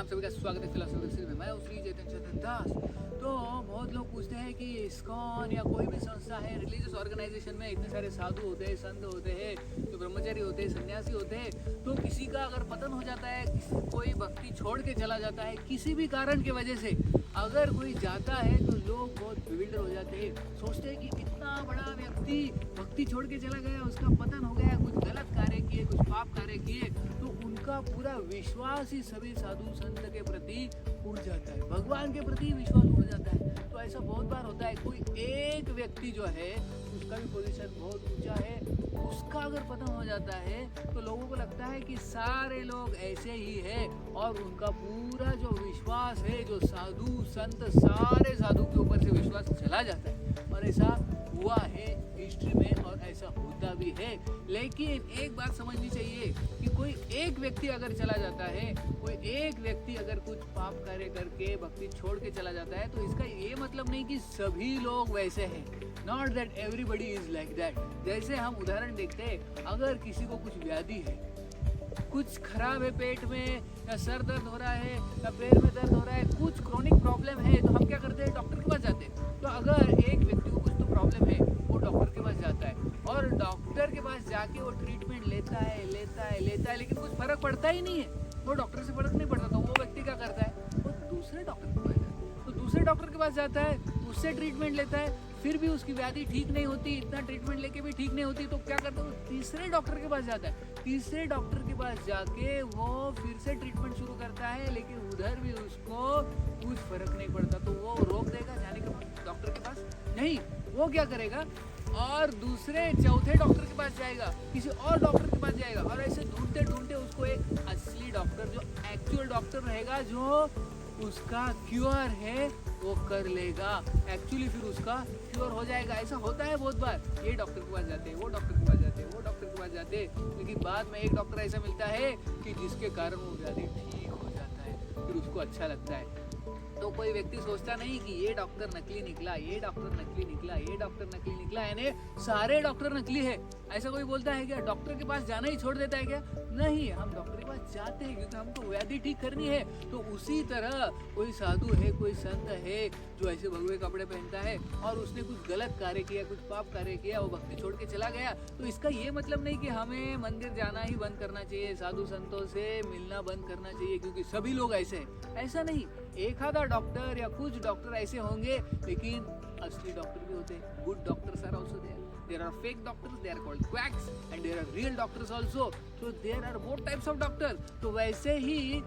आप सभी का स्वागत है फिलॉसफी में। मैं श्री चेतन दास। तो बहुत लोग पूछते हैं कि इस्कॉन या कोई भी संस्था है, रिलीजियस ऑर्गेनाइजेशन में इतने सारे साधु होते हैं, संत होते हैं, जो ब्रह्मचारी होते हैं, सन्यासी होते हैं, तो किसी का अगर पतन हो जाता है, कोई भक्ति छोड़ के चला जाता है किसी भी कारण की वजह से, अगर कोई जाता है तो लोग बहुत बिविल्डर हो जाते हैं, सोचते हैं कि इतना बड़ा व्यक्ति भक्ति छोड़ के चला गया, उसका पतन हो गया, कुछ गलत कार्य किए, कुछ पाप कार्य किए, तो उनका पूरा विश्वास ही सभी साधु संत के प्रति उड़ जाता है, भगवान के प्रति विश्वास उड़ जाता है। तो ऐसा बहुत बार होता है, कोई एक व्यक्ति जो है उसका भी पोजीशन बहुत ऊंचा है, उसका अगर पतन हो जाता है तो लोगों को लगता है कि सारे लोग ऐसे ही है और उनका पूरा जो विश्वास है, जो साधु संत सारे साधु के ऊपर से विश्वास चला जाता है। और ऐसा हुआ है हिस्ट्री में और ऐसा होता भी है। लेकिन एक बात समझनी चाहिए कि कोई एक व्यक्ति अगर चला जाता है, कोई एक व्यक्ति अगर कुछ पाप कार्य करके भक्ति छोड़ के चला जाता है, तो इसका ये मतलब नहीं कि सभी लोग वैसे हैं। Not that everybody is like that. जैसे हम उदाहरण देखते हैं, अगर किसी को कुछ व्याधि है, कुछ खराब है पेट में, या सर दर्द हो रहा है, या पैर में दर्द हो रहा है, कुछ क्रोनिक प्रॉब्लम है, तो हम क्या करते हैं? डॉक्टर के पास जाते हैं। तो अगर एक व्यक्ति को कुछ तो प्रॉब्लम है, वो डॉक्टर के पास जाता है और डॉक्टर के पास जाके वो ट्रीटमेंट लेता है, लेकिन कुछ फर्क पड़ता ही नहीं है, वो डॉक्टर से फर्क नहीं पड़ता। तो वो व्यक्ति क्या करता है? वो दूसरे डॉक्टर के पास जाता है। तो दूसरे डॉक्टर के पास जाता है, उससे ट्रीटमेंट लेता है, फिर भी उसकी व्याधि ठीक नहीं होती, इतना ट्रीटमेंट लेके भी ठीक नहीं होती, तो क्या करता है? वो तीसरे डॉक्टर के पास जाता है। तीसरे डॉक्टर के पास जाके वो फिर से ट्रीटमेंट शुरू करता है, लेकिन उधर भी उसको कुछ फर्क नहीं पड़ता। तो वो रोक देगा जाने के बाद डॉक्टर के पास? नहीं, वो क्या करेगा? और दूसरे चौथे डॉक्टर के पास जाएगा, किसी और डॉक्टर के पास जाएगा, और ऐसे ढूंढते ढूंढते उसको एक असली डॉक्टर, जो एक्चुअल डॉक्टर रहेगा, जो उसका क्योर है वो कर लेगा, एक्चुअली फिर उसका क्योर हो जाएगा। ऐसा होता है बहुत बार। ये डॉक्टर के पास जाते हैं, वो डॉक्टर के पास जाते हैं, वो डॉक्टर के पास जाते हैं, लेकिन बाद में एक डॉक्टर ऐसा मिलता है कि जिसके कारण वो व्याधि ठीक हो जाता है, फिर उसको अच्छा लगता है। तो कोई व्यक्ति सोचता नहीं कि ये डॉक्टर नकली निकला, ये डॉक्टर नकली निकला, ये डॉक्टर नकली निकला, यानी सारे डॉक्टर नकली है। ऐसा कोई बोलता है क्या? डॉक्टर के पास जाना ही छोड़ देता है क्या? नहीं, हम डॉक्टर के पास जाते हैं क्योंकि हमको व्याधि ठीक करनी है। तो उसी तरह कोई साधु है, कोई संत है जो ऐसे भगवे कपड़े पहनता है और उसने कुछ गलत कार्य किया, कुछ पाप कार्य किया, वो भक्ति छोड़ के चला गया, तो इसका ये मतलब नहीं कि हमें मंदिर जाना ही बंद करना चाहिए, साधु संतों से मिलना बंद करना चाहिए क्योंकि सभी लोग ऐसे हैं। ऐसा नहीं, एक आधा डॉक्टर या कुछ डॉक्टर ऐसे होंगे, लेकिन असली डॉक्टर भी होते हैं। Good doctors are also there. There are fake doctors, they are called quacks, and there are real doctors also. So there are both types of doctors. तो वैसे ही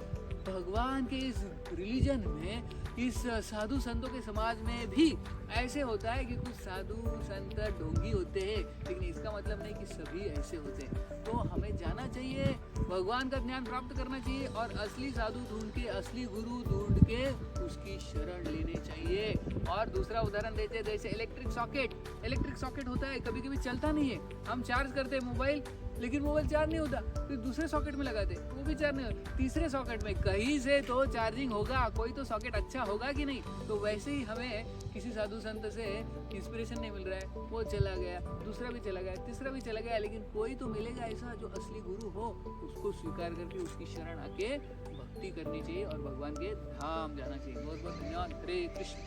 भगवान के इस रिलीजन में, इस साधु संतों के समाज में भी ऐसे होता है कि कुछ साधु संत ढोंगी होते हैं, लेकिन इसका मतलब नहीं कि सभी ऐसे होते हैं। तो हमें जाना चाहिए, भगवान का ज्ञान प्राप्त करना चाहिए और असली साधु ढूंढ के, असली गुरु ढूंढ के उसकी शरण लेनी चाहिए। और दूसरा उदाहरण देते हैं, जैसे इलेक्ट्रिक सॉकेट होता है, कभी कभी चलता नहीं है, हम चार्ज करते हैं मोबाइल, लेकिन मोबाइल चार्ज नहीं होता, फिर दूसरे सॉकेट में लगाते, वो भी चार्ज नहीं होता, तीसरे सॉकेट में, कहीं से तो चार्जिंग होगा, कोई तो सॉकेट अच्छा होगा कि नहीं। तो वैसे ही हमें किसी साधु संत से इंस्पिरेशन नहीं मिल रहा है, वो चला गया, दूसरा भी चला गया, तीसरा भी चला गया, लेकिन कोई तो मिलेगा ऐसा जो असली गुरु हो, उसको स्वीकार करके उसकी शरण आके भक्ति करनी चाहिए और भगवान के धाम जाना चाहिए। बहुत बहुत धन्यवाद। हरे कृष्ण।